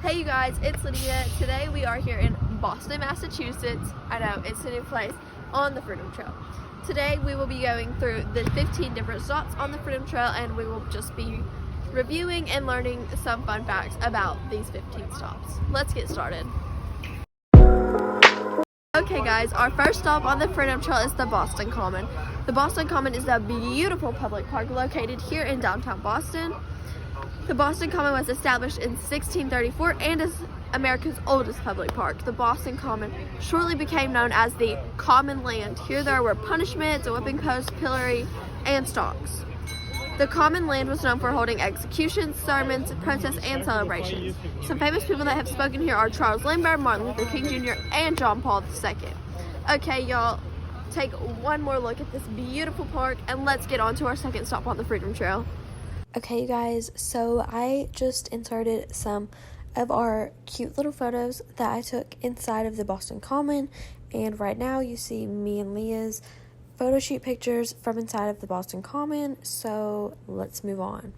Hey you guys, it's Lydia. Today we are here in Boston, Massachusetts. I know, it's a new place on the Freedom Trail. Today we will be going through the 15 different stops on the Freedom Trail, and we will just be reviewing and learning some fun facts about these 15 stops. Let's get started. Okay guys, our first stop on the Freedom Trail is the Boston Common. The Boston Common is a beautiful public park located here in downtown Boston. The Boston Common was established in 1634 and is America's oldest public park. The Boston Common shortly became known as the Common Land. Here there were punishments, a whipping post, pillory, and stocks. The Common Land was known for holding executions, sermons, protests, and celebrations. Some famous people that have spoken here are Charles Lindbergh, Martin Luther King Jr., and John Paul II. Okay, y'all, take one more look at this beautiful park, and let's get on to our second stop on the Freedom Trail. Okay, you guys, so I just inserted some of our cute little photos that I took inside of the Boston Common, and right now you see me and Leah's photo shoot pictures from inside of the Boston Common, so let's move on.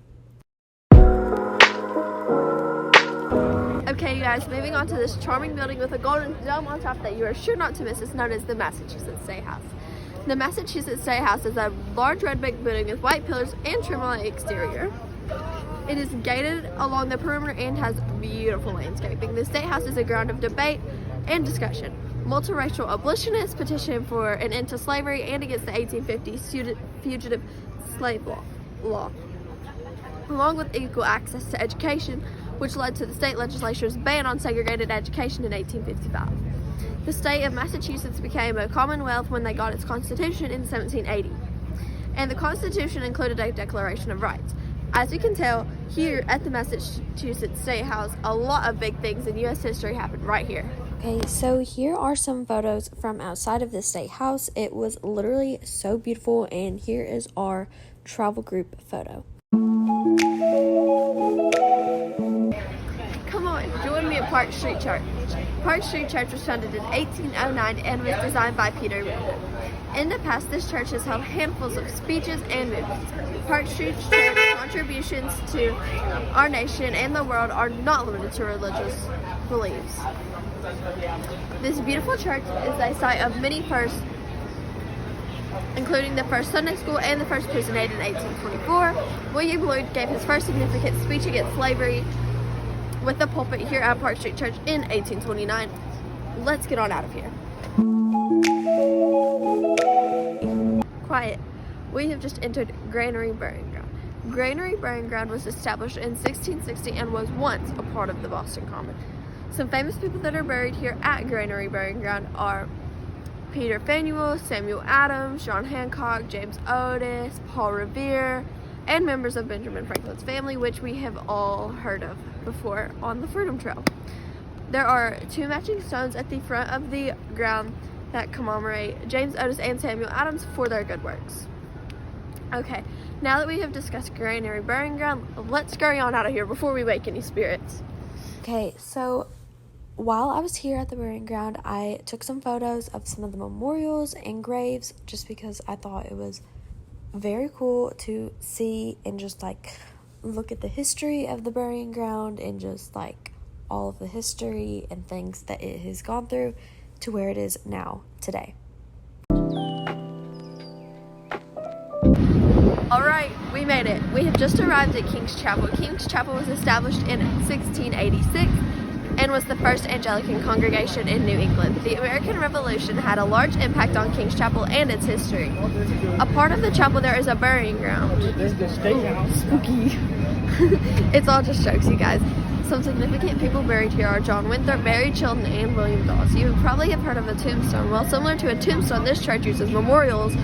Okay, you guys, moving on to this charming building with a golden dome on top that you are sure not to miss is known as the Massachusetts State House. The Massachusetts State House is a large red brick building with white pillars and trim on the exterior. It is gated along the perimeter and has beautiful landscaping. The State House is a ground of debate and discussion. Multiracial abolitionists petitioned for an end to slavery and against the 1850 fugitive slave law, along with equal access to education, which led to the state legislature's ban on segregated education in 1855. The state of Massachusetts became a commonwealth when they got its constitution in 1780. And the constitution included a Declaration of Rights. As you can tell, here at the Massachusetts State House, a lot of big things in U.S. history happened right here. Okay, so here are some photos from outside of the State House. It was literally so beautiful, and here is our travel group photo. Come on, join me at Park Street Church. Park Street Church was founded in 1809 and was designed by Peter Rubin. In the past, this church has held handfuls of speeches and movements. Park Street Church's contributions to our nation and the world are not limited to religious beliefs. This beautiful church is a site of many firsts, including the first Sunday school and the first prison aid in 1824. William Lloyd gave his first significant speech against slavery with the pulpit here at Park Street Church in 1829. Let's get on out of here. Quiet. We have just entered Granary Burying Ground. Granary Burying Ground was established in 1660 and was once a part of the Boston Common. Some famous people that are buried here at Granary Burying Ground are Peter Faneuil, Samuel Adams, John Hancock, James Otis, Paul Revere, and members of Benjamin Franklin's family, which we have all heard of before on the Freedom Trail. There are two matching stones at the front of the ground that commemorate James Otis and Samuel Adams for their good works. Okay, now that we have discussed Granary Burying Ground, let's scurry on out of here before we wake any spirits. Okay, so while I was here at the burying ground, I took some photos of some of the memorials and graves just because I thought it was very cool to see and just like look at the history of the burying ground and just like all of the history and things that it has gone through to where it is now today. Alright, we made it. We have just arrived at King's Chapel. King's Chapel was established in 1686 and was the first Anglican congregation in New England. The American Revolution had a large impact on King's Chapel and its history. A part of the chapel there is a burying ground. This is the State House. Spooky. It's all just jokes, you guys. Some significant people buried here are John Winthrop, Mary Chilton, and William Dawes. You probably have heard of a tombstone. Well, similar to a tombstone, this church uses memorials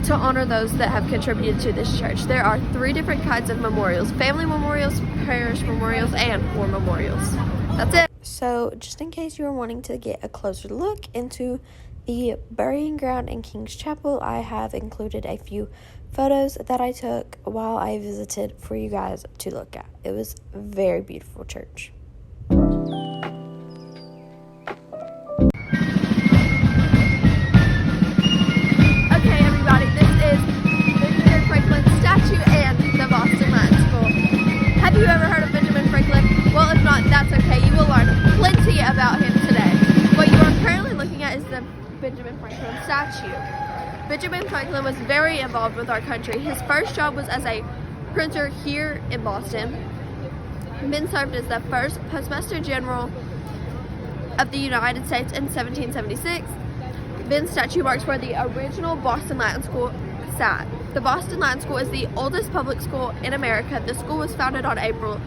to honor those that have contributed to this church. There are 3 different kinds of memorials: family memorials, parish memorials, and war memorials. That's it. So just in case you are wanting to get a closer look into the burying ground in King's Chapel, I have included a few photos that I took while I visited for you guys to look at. It was a very beautiful church. Okay, everybody, this is Benjamin Franklin's statue and the Boston Latin School. Have you ever heard of Benjamin Franklin? Well, if not, that's okay. statue. Benjamin Franklin was very involved with our country. His first job was as a printer here in Boston. Ben served as the first Postmaster General of the United States in 1776. Ben's statue marks where the original Boston Latin School sat. The Boston Latin School is the oldest public school in America. The school was founded on April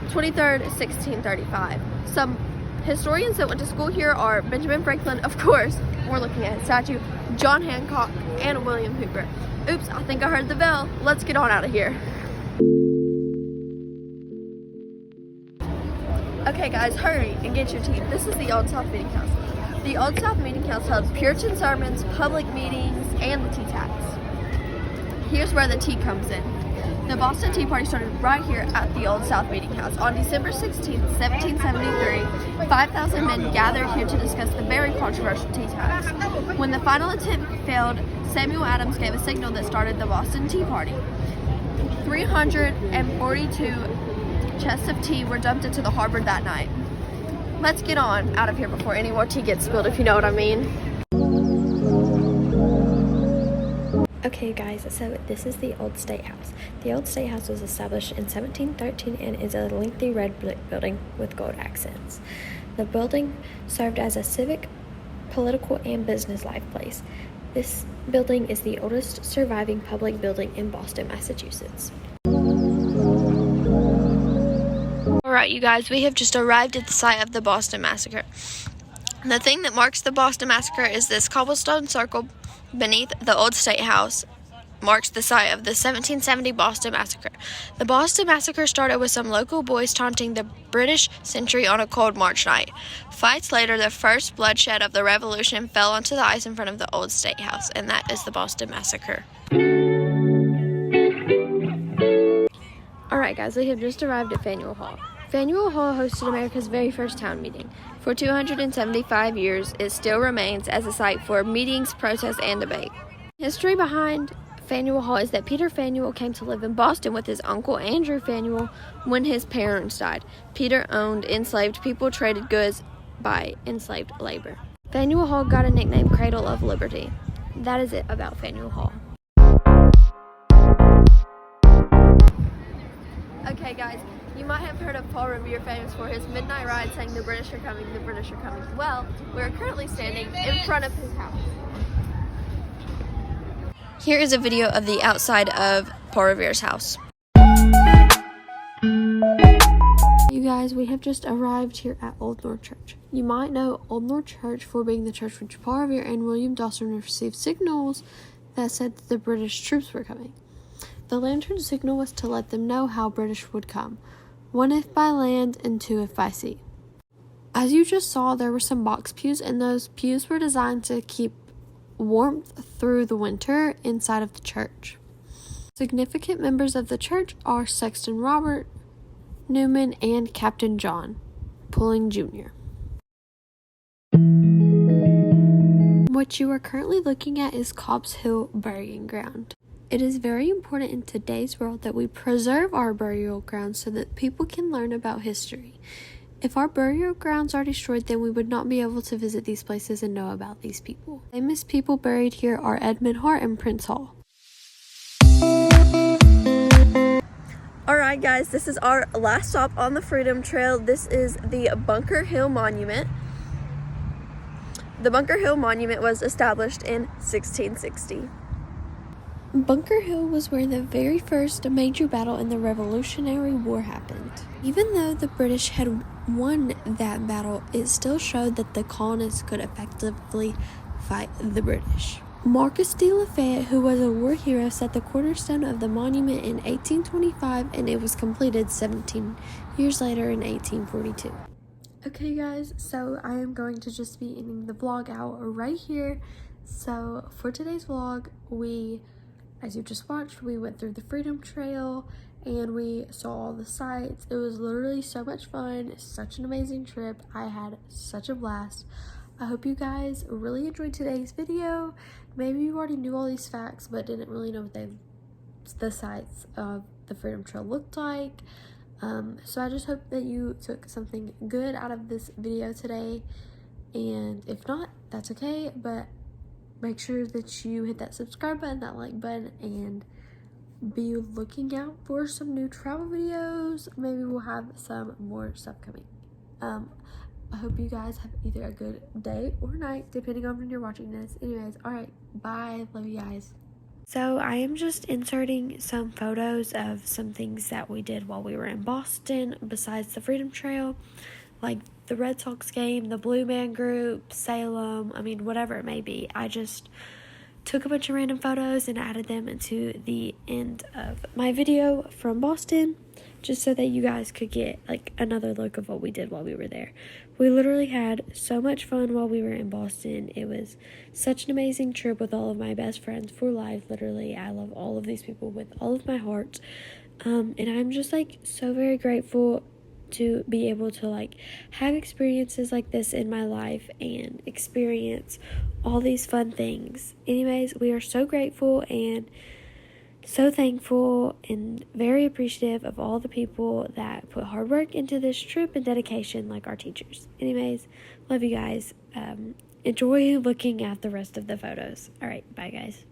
23rd, 1635. Some historians that went to school here are Benjamin Franklin, of course, we're looking at his statue, John Hancock, and William Hoover. Oops, I think I heard the bell. Let's get on out of here. Okay guys, hurry and get your tea. This is the Old South Meeting House. The Old South Meeting House held Puritan sermons, public meetings, and the tea tax. Here's where the tea comes in. The Boston Tea Party started right here at the Old South Meeting House. On December 16, 1773, 5,000 men gathered here to discuss the very controversial tea tax. When the final attempt failed, Samuel Adams gave a signal that started the Boston Tea Party. 342 chests of tea were dumped into the harbor that night. Let's get on out of here before any more tea gets spilled, if you know what I mean. Okay guys, so this is the Old State House. The Old State House was established in 1713 and is a lengthy red brick building with gold accents. The building served as a civic, political, and business life place. This building is the oldest surviving public building in Boston, Massachusetts. Alright you guys, we have just arrived at the site of the Boston Massacre. The thing that marks the Boston Massacre is this cobblestone circle beneath the Old State House marks the site of the 1770 Boston Massacre. The Boston Massacre started with some local boys taunting the British sentry on a cold March night. Fights later, the first bloodshed of the Revolution fell onto the ice in front of the Old State House, and that is the Boston Massacre. Alright guys, we have just arrived at Faneuil Hall. Faneuil Hall hosted America's very first town meeting. For 275 years, it still remains as a site for meetings, protests, and debate. History behind Faneuil Hall is that Peter Faneuil came to live in Boston with his uncle Andrew Faneuil when his parents died. Peter owned enslaved people, traded goods by enslaved labor. Faneuil Hall got a nickname Cradle of Liberty. That is it about Faneuil Hall. Okay guys, you might have heard of Paul Revere, famous for his midnight ride saying the British are coming, the British are coming. Well, we're currently standing in front of his house. Here is a video of the outside of Paul Revere's house. You guys, we have just arrived here at Old North Church. You might know Old North Church for being the church which Paul Revere and William Dawson received signals that said that the British troops were coming. The lantern signal was to let them know how British would come. 1 if by land and 2 if by sea. As you just saw, there were some box pews, and those pews were designed to keep warmth through the winter inside of the church. Significant members of the church are Sexton Robert Newman and Captain John Pulling Jr. What you are currently looking at is Cobb's Hill Burying Ground. It is very important in today's world that we preserve our burial grounds so that people can learn about history. If our burial grounds are destroyed, then we would not be able to visit these places and know about these people. Famous people buried here are Edmund Hart and Prince Hall. Alright guys, this is our last stop on the Freedom Trail. This is the Bunker Hill Monument. The Bunker Hill Monument was established in 1660. Bunker Hill was where the very first major battle in the Revolutionary War happened. Even though the British had won that battle, it still showed that the colonists could effectively fight the British. Marcus de Lafayette, who was a war hero, set the cornerstone of the monument in 1825, and it was completed 17 years later in 1842. Okay guys, so I am going to just be ending the vlog out right here. So for today's vlog, as you just watched, we went through the Freedom Trail and we saw all the sights. It was literally so much fun, such an amazing trip. I had such a blast. I hope you guys really enjoyed today's video. Maybe you already knew all these facts but didn't really know what the sights of the Freedom Trail looked like. So I just hope that you took something good out of this video today, and if not, that's okay, but make sure that you hit that subscribe button, that like button, and be looking out for some new travel videos. Maybe we'll have some more stuff coming. I hope you guys have either a good day or night, depending on when you're watching this. Anyways, alright, bye. Love you guys. So I am just inserting some photos of some things that we did while we were in Boston besides the Freedom Trail, like the Red Sox game, the Blue Man Group, Salem, whatever it may be. I just took a bunch of random photos and added them into the end of my video from Boston, just so that you guys could get like another look of what we did while we were there. We literally had so much fun while we were in Boston. It was such an amazing trip with all of my best friends for life. Literally, I love all of these people with all of my heart. And I'm just like so very grateful to be able to like have experiences like this in my life and experience all these fun things. Anyways, we are so grateful and so thankful and very appreciative of all the people that put hard work into this trip and dedication, like our teachers. Anyways, love you guys. Enjoy looking at the rest of the photos. All right, bye guys.